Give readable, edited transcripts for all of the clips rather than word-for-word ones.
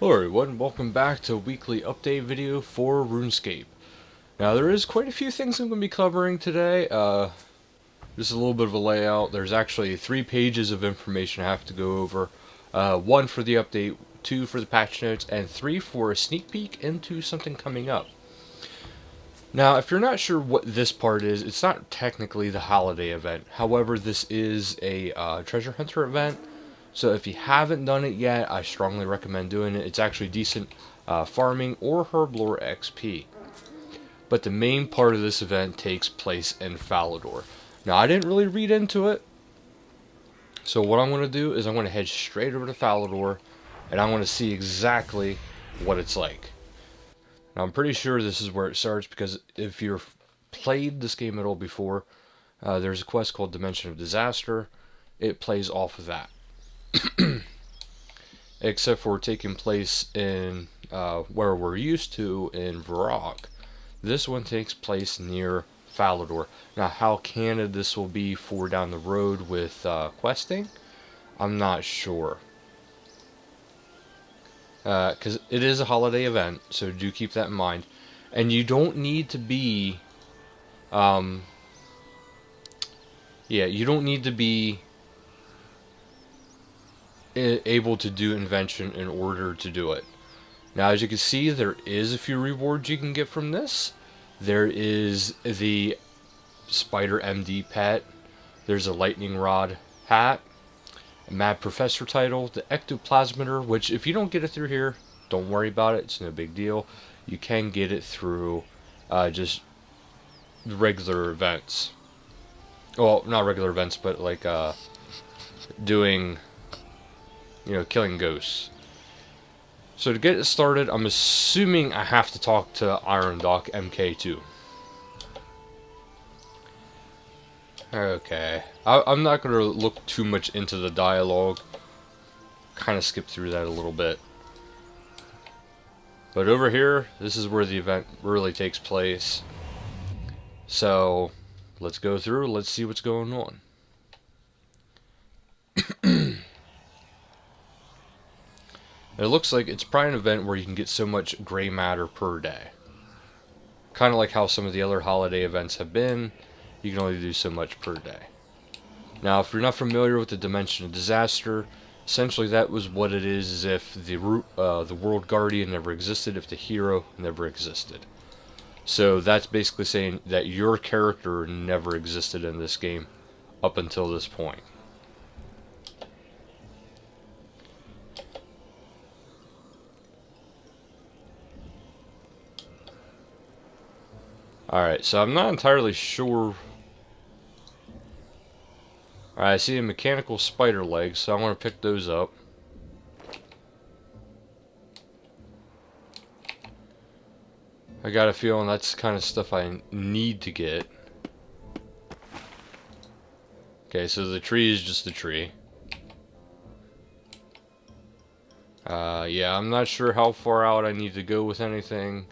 Hello everyone, welcome back to a weekly update video for RuneScape. Now there is quite a few things I'm going to be covering today. Just a little bit of a layout. There's actually 3 pages of information I have to go over. 1 for the update, 2 for the patch notes, and 3 for a sneak peek into something coming up. Now if you're not sure what this part is, it's not technically the holiday event. However, this is a treasure hunter event. So if you haven't done it yet, I strongly recommend doing it. It's actually decent farming or herblore XP. But the main part of this event takes place in Falador. Now I didn't really read into it. So what I'm going to do is I'm going to head straight over to Falador. And I'm going to see exactly what it's like. Now I'm pretty sure this is where it starts, because if you've played this game at all before, there's a quest called Dimension of Disaster. It plays off of that. Except for taking place in where we're used to in Varrock. This one takes place near Falador. Now how canon this will be for down the road with questing, I'm not sure. Because it is a holiday event, so do keep that in mind. And you don't need to be you don't need to be able to do invention in order to do it. Now as you can see, there is a few rewards you can get from this. There is the Spider MD pet, there's a lightning rod hat, a Mad Professor title, the ectoplasmitter, which if you don't get it through here, don't worry about it, it's no big deal. You can get it through just regular events. Well, not regular events, but like doing, killing ghosts. So to get it started, I'm assuming I have to talk to Iron Doc MK2. Okay. I'm not going to look too much into the dialogue. Kind of skip through that a little bit. But over here, this is where the event really takes place. So, let's go through, let's see what's going on. It looks like it's probably an event where you can get so much gray matter per day. Kind of like how some of the other holiday events have been. You can only do so much per day. Now, if you're not familiar with the Dimension of Disaster, essentially that was what it is if the World Guardian never existed, if the hero never existed. So that's basically saying that your character never existed in this game up until this point. Alright, so I'm not entirely sure. Alright, I see a mechanical spider leg, so I want to pick those up. I got a feeling that's the kind of stuff I need to get. Okay, so the tree is just a tree. Yeah, I'm not sure how far out I need to go with anything.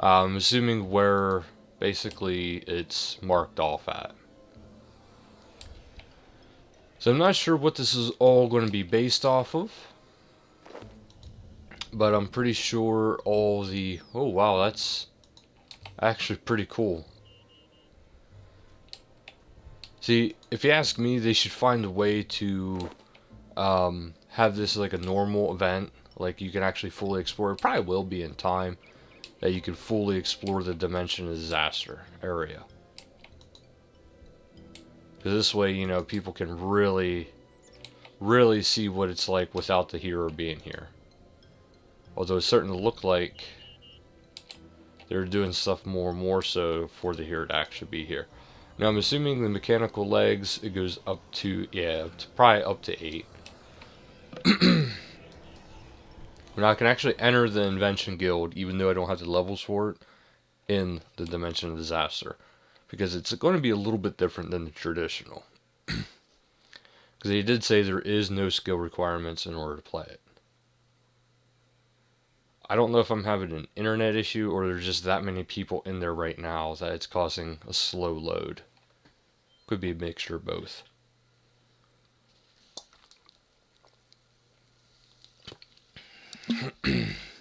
I'm assuming where basically it's marked off at. So I'm not sure what this is all going to be based off of. But I'm pretty sure all the... Oh wow, that's actually pretty cool. See, if you ask me, they should find a way to have this like a normal event. Like you can actually fully explore. It probably will be in time. That you can fully explore the Dimension of Disaster area. Because this way, people can really see what it's like without the hero being here. Although it's starting to look like they're doing stuff more and more so for the hero to actually be here. Now I'm assuming the mechanical legs, it goes up to, probably up to 8. Now I can actually enter the Invention Guild, even though I don't have the levels for it, in the Dimension of Disaster. Because it's going to be a little bit different than the traditional. Because they did say there is no skill requirements in order to play it. I don't know if I'm having an internet issue or there's just that many people in there right now that it's causing a slow load. Could be a mixture of both.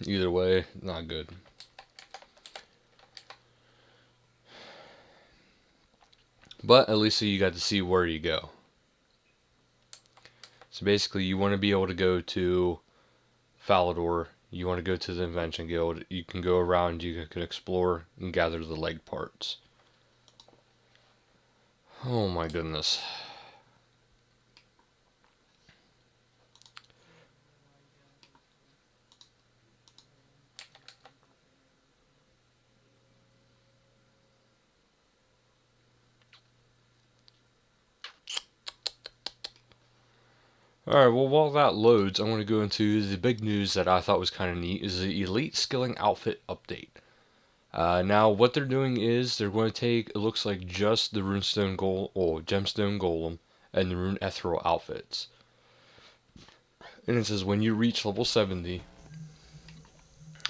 Either way, not good. But at least you got to see where you go. So basically, you want to be able to go to Falador. You want to go to the Invention Guild. You can go around, you can explore, and gather the leg parts. Oh my goodness. Alright, well, while that loads, I'm going to go into the big news that I thought was kind of neat, is the Elite Skilling Outfit Update. Now, what they're doing is, they're going to take, it looks like, just the Gemstone Golem, and the Rune Ethereal outfits. And it says, when you reach level 70,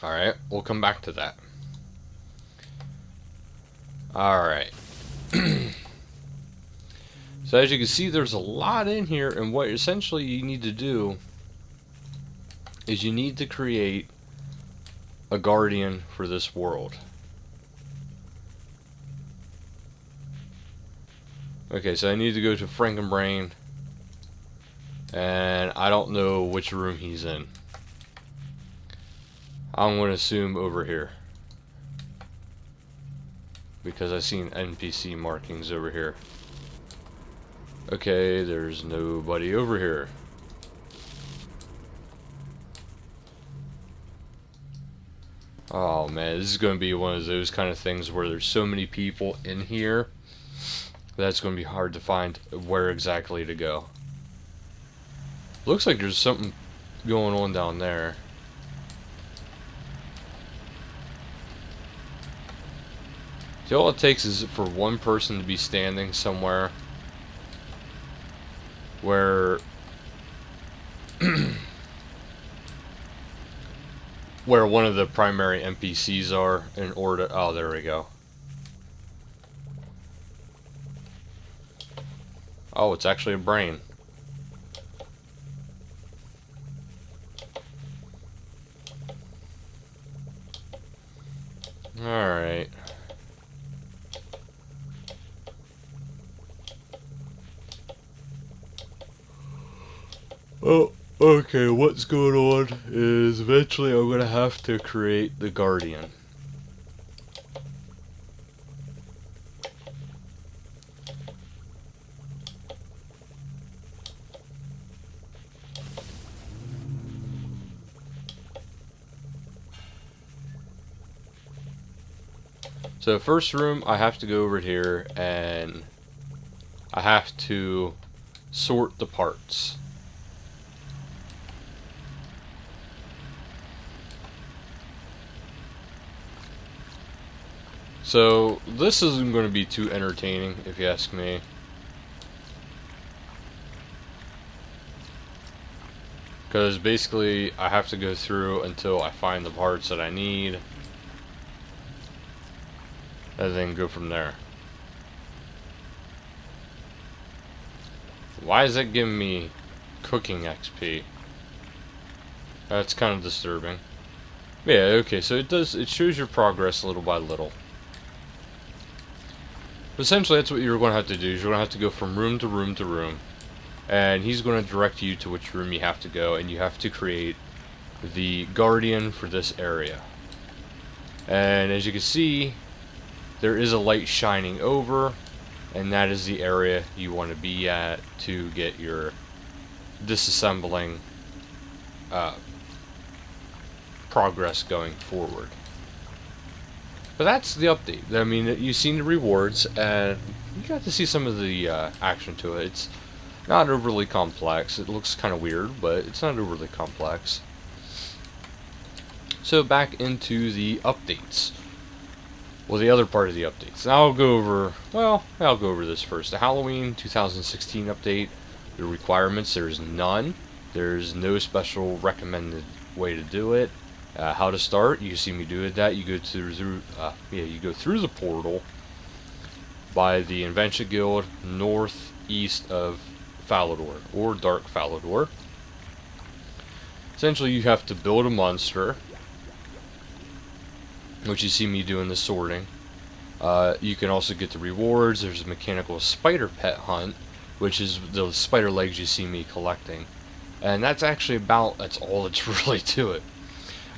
alright, we'll come back to that. Alright. So as you can see, there's a lot in here, and what essentially you need to do is you need to create a guardian for this world. Okay, so I need to go to Frankenbrain, and I don't know which room he's in. I'm going to assume over here, because I've seen NPC markings over here. Okay, there's nobody over here. Oh man, this is going to be one of those kind of things where there's so many people in here that's going to be hard to find where exactly to go. Looks like there's something going on down there. See, all it takes is for one person to be standing somewhere where where one of the primary NPCs are in order. Oh, there we go. Oh, it's actually a brain. Alright. Oh, okay, what's going on is eventually I'm going to have to create the Guardian. So first room, I have to go over here and I have to sort the parts. So this isn't going to be too entertaining, if you ask me. Because basically I have to go through until I find the parts that I need, and then go from there. Why is that giving me cooking XP? That's kind of disturbing. Yeah, okay, so it shows your progress little by little. But essentially that's what you're going to have to do, is you're going to have to go from room to room to room. And he's going to direct you to which room you have to go, and you have to create the Guardian for this area. And as you can see, there is a light shining over, and that is the area you want to be at to get your disassembling progress going forward. But that's the update. I mean, you've seen the rewards, and you got to see some of the action to it. It's not overly complex. It looks kind of weird, but it's not overly complex. So back into the updates. Well, the other part of the updates. Now I'll go over this first. The Halloween 2016 update. The requirements, there's none. There's no special recommended way to do it. How to start, you can see me doing that. You go you go through the portal by the Invention Guild northeast of Falador, or Dark Falador. Essentially, you have to build a monster, which you see me doing the sorting. You can also get the rewards. There's a mechanical spider pet hunt, which is the spider legs you see me collecting. And that's all that's really to it.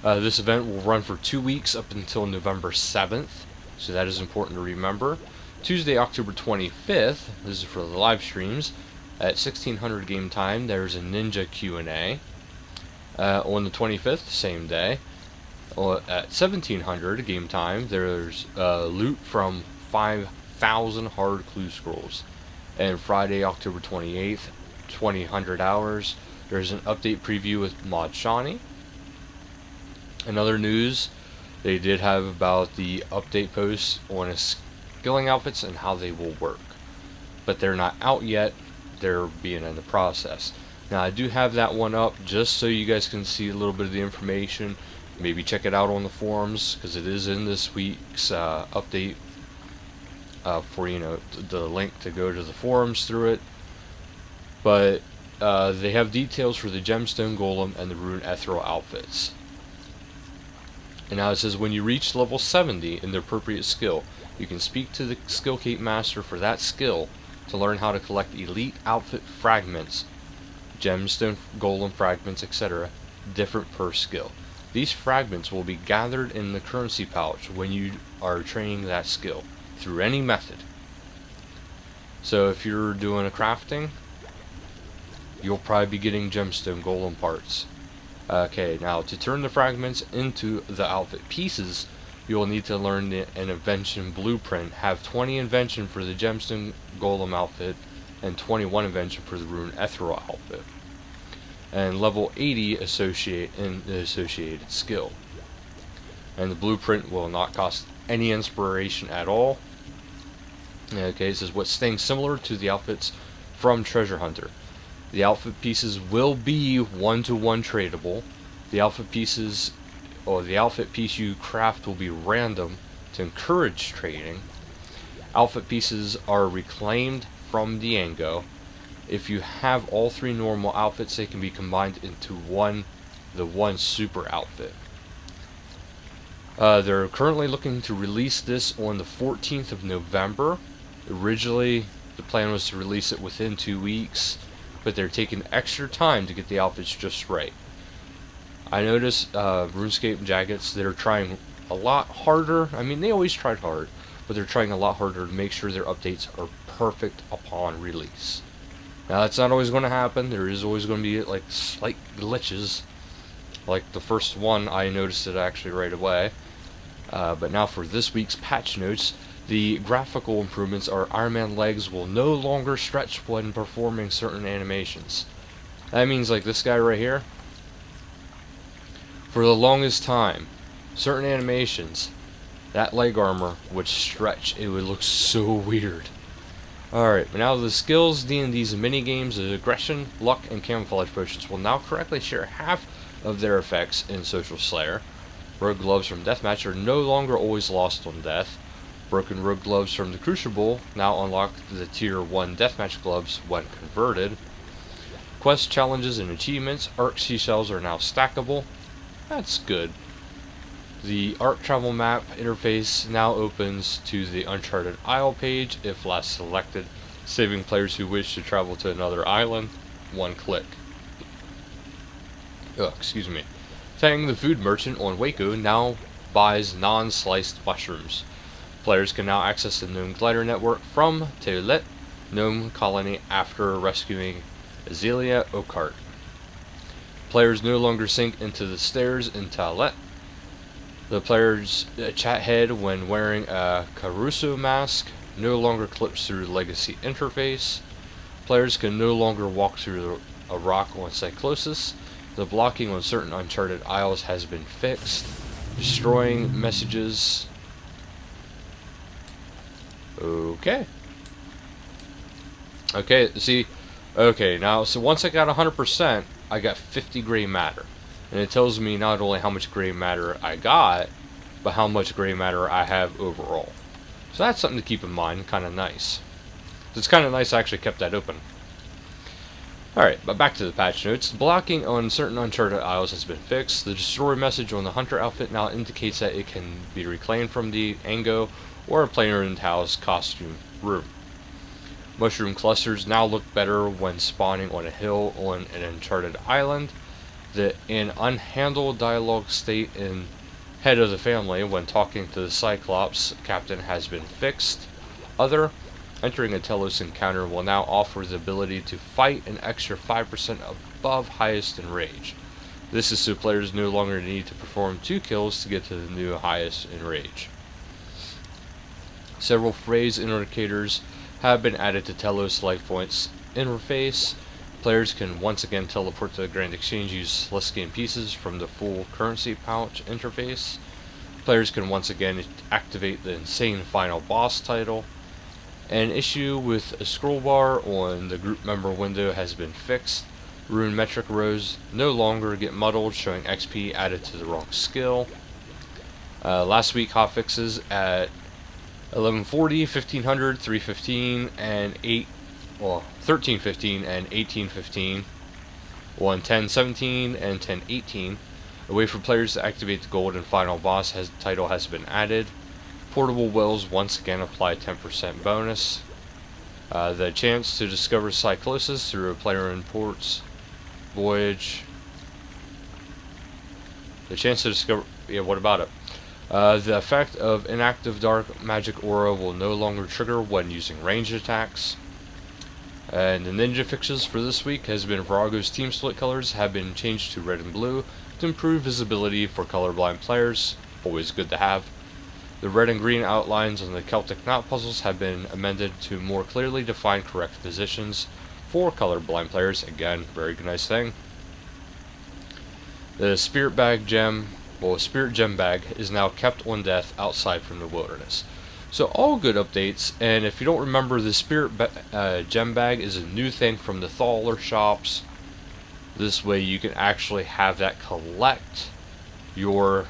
This event will run for 2 weeks up until November 7th, so that is important to remember. Tuesday, October 25th, this is for the live streams, at 1600 game time, there's a ninja Q&A. On the 25th, same day, at 1700 game time, there's loot from 5,000 hard clue scrolls. And Friday, October 28th, 2000 hours, there's an update preview with Mod Shawnee. In other news, they did have about the update posts on skilling outfits and how they will work. But they're not out yet, they're being in the process. Now I do have that one up just so you guys can see a little bit of the information. Maybe check it out on the forums, because it is in this week's update for, you know, the link to go to the forums through it. But they have details for the Gemstone Golem and the Rune Ethereal outfits. And now it says when you reach level 70 in the appropriate skill, you can speak to the skill cape master for that skill to learn how to collect elite outfit fragments, gemstone golem fragments, etc., different per skill. These fragments will be gathered in the currency pouch when you are training that skill through any method. So if you're doing a crafting, you'll probably be getting gemstone golem parts. Okay, now to turn the fragments into the outfit pieces, you will need to learn an invention blueprint, have 20 invention for the gemstone golem outfit, and 21 invention for the rune ethereal outfit. And level 80 in the associated skill. And the blueprint will not cost any inspiration at all. Okay, it says what's staying similar to the outfits from Treasure Hunter. The outfit pieces will be one-to-one tradable. The outfit pieces, or the outfit piece you craft, will be random to encourage trading. Outfit pieces are reclaimed from Diango. If you have all 3 normal outfits, they can be combined into the one super outfit. They're currently looking to release this on the 14th of November. Originally, the plan was to release it within 2 weeks, but they're taking extra time to get the outfits just right. I noticed RuneScape and Jagex, they're trying a lot harder. I mean, they always tried hard, but they're trying a lot harder to make sure their updates are perfect upon release. Now, that's not always going to happen. There is always going to be like slight glitches. Like the first one, I noticed it actually right away. But now for this week's patch notes, the graphical improvements are Iron Man legs will no longer stretch when performing certain animations. That means like this guy right here. For the longest time, certain animations, that leg armor would stretch. It would look so weird. Alright, but now the skills, D&D's minigames of aggression, luck, and camouflage potions will now correctly share half of their effects in Social Slayer. Rogue gloves from Deathmatch are no longer always lost on death. Broken rogue gloves from the Crucible now unlock the tier 1 Deathmatch gloves when converted. Quest challenges and achievements, Arc seashells are now stackable. That's good. The Arc travel map interface now opens to the Uncharted Isle page if last selected, saving players who wish to travel to another island one click. Excuse me. Tang the food merchant on Waco now buys non-sliced mushrooms. Players can now access the Gnome Glider Network from Teolet Gnome Colony after rescuing Azealia Oakart. Players no longer sink into the stairs in Teolet. The player's chat head when wearing a Caruso mask no longer clips through the Legacy interface. Players can no longer walk through a rock on Cyclosis. The blocking on certain Uncharted Isles has been fixed. Destroying messages. Okay. Okay, now, so once I got 100%, I got 50 gray matter. And it tells me not only how much gray matter I got, but how much gray matter I have overall. So that's something to keep in mind, kind of nice. It's kind of nice I actually kept that open. Alright, but back to the patch notes. Blocking on certain Uncharted Isles has been fixed. The destroyer message on the Hunter outfit now indicates that it can be reclaimed from the Ango or a player in Tao's costume room. Mushroom clusters now look better when spawning on a hill on an Uncharted island. An unhandled dialogue state in Head of the Family when talking to the Cyclops captain has been fixed. Entering a Telos encounter will now offer the ability to fight an extra 5% above highest in rage. This is so players no longer need to perform 2 kills to get to the new highest in rage. Several phrase indicators have been added to Telos Life Points interface. Players can once again teleport to the Grand Exchange, use less game pieces from the full currency pouch interface. Players can once again activate the insane final boss title. An issue with a scroll bar on the group member window has been fixed. Rune metric rows no longer get muddled, showing XP added to the wrong skill. Last week hotfixes at 1140, 1500, 315, and 1315 and 1815, on 1017 and 1018. A way for players to activate the gold and final boss title has been added. Portable wells once again apply 10% bonus. The chance to discover cyclosis through a player in ports voyage. The chance to discover... yeah, what about it? The effect of inactive dark magic aura will no longer trigger when using ranged attacks. And the ninja fixes for this week has been Virago's team split colors have been changed to red and blue to improve visibility for colorblind players. Always good to have. The red and green outlines on the Celtic Knot puzzles have been amended to more clearly define correct positions for colorblind players. Again, very nice thing. The Spirit Gem Bag is now kept on death outside from the wilderness. So all good updates, and if you don't remember, the Spirit Gem Bag is a new thing from the Thaler shops. This way you can actually have that collect your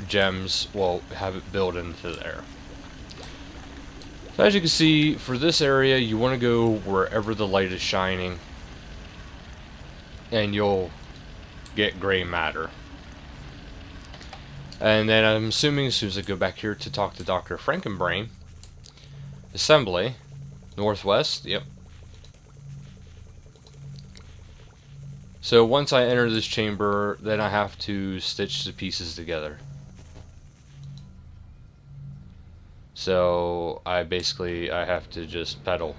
gems, well, have it built into there. So as you can see, for this area you want to go wherever the light is shining and you'll get gray matter. And then I'm assuming as soon as I go back here to talk to Dr. Frankenbrain, assembly, northwest, yep. So once I enter this chamber, then I have to stitch the pieces together. So I have to just pedal.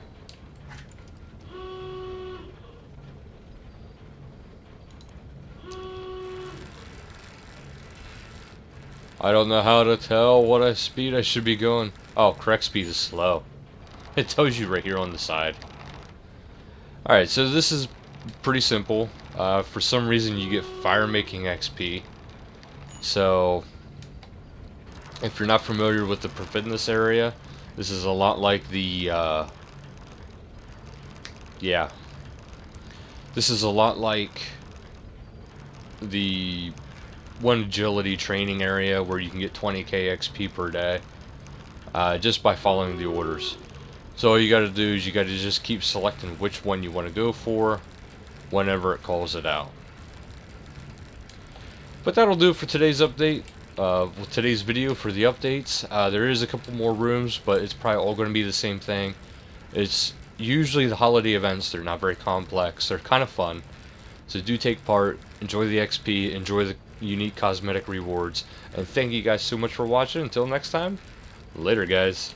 I don't know how to tell what speed I should be going. Oh, correct speed is slow. It tells you right here on the side. Alright, so this is pretty simple. For some reason you get fire making XP. So if you're not familiar with the Perfidness area, this is a lot like the this is a lot like the one agility training area where you can get 20k XP per day just by following the orders. So all you got to do is you got to just keep selecting which one you want to go for whenever it calls it out. But that'll do it for today's update. With today's video for the updates. There is a couple more rooms, but it's probably all going to be the same thing. It's usually the holiday events. They're not very complex. They're kind of fun. So do take part, enjoy the XP, enjoy the unique cosmetic rewards, and thank you guys so much for watching. Until next time, later guys.